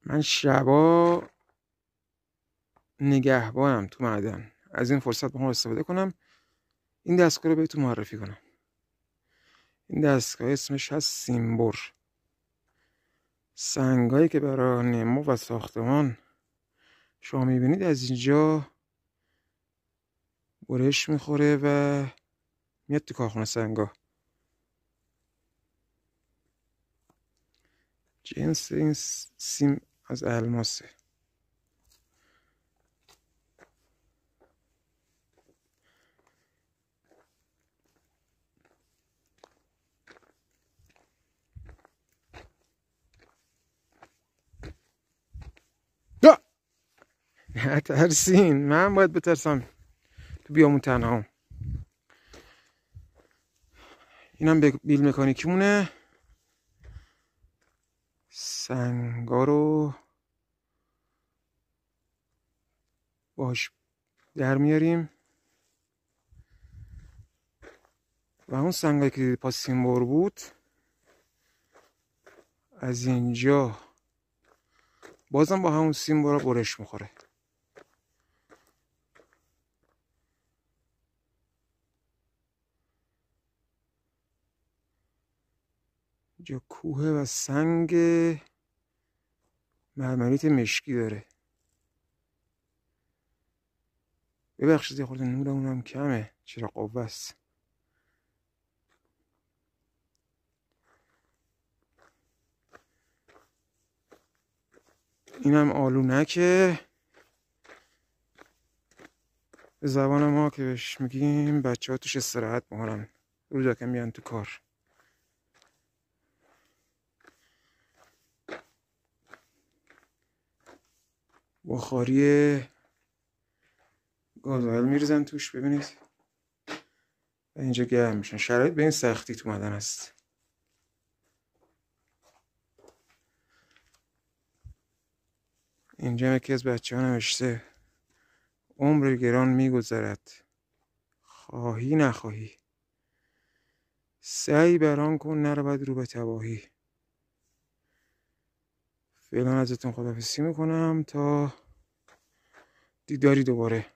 من شبا نگهبانم تو معدن. از این فرصت بخوام استفاده کنم این دستگاه رو بهتون معرفی کنم. این دستگاه اسمش هست سیمبر. سنگایی که برای نمو و ساختمان شما میبینید از اینجا برش میخوره و میاد تو کارخونه سنگا. جنس این سیم از الماسه. نه ترسین، من باید بترسم تو بیامون تنها. اینم بیل مکانیکیمونه. سنگا رو باش در میاریم و اون سنگایی که پاس سیمبر بود از اینجا بازم با همون سیمبر برش میخوره. اینجا کوه و سنگ مرمریت مشکی داره. ببخشید یه خورده نورمونم کمه، چرا قوه است. اینم آلونکه، به زبان ما که بهش میگیم بچه ها توش استراحت میکنن روزا که میان تو کار. بخاری گازوئیل میریزن توش، ببینید و اینجا گرم میشن. شرایط به این سختی تو معدن است. اینجا یکی از بچه ها نوشته عمر گران میگذرد، خواهی نخواهی سعی بران کن نرود رو به تباهی. فعلا ازتون خداحافظی میکنم تا دیداری دوباره.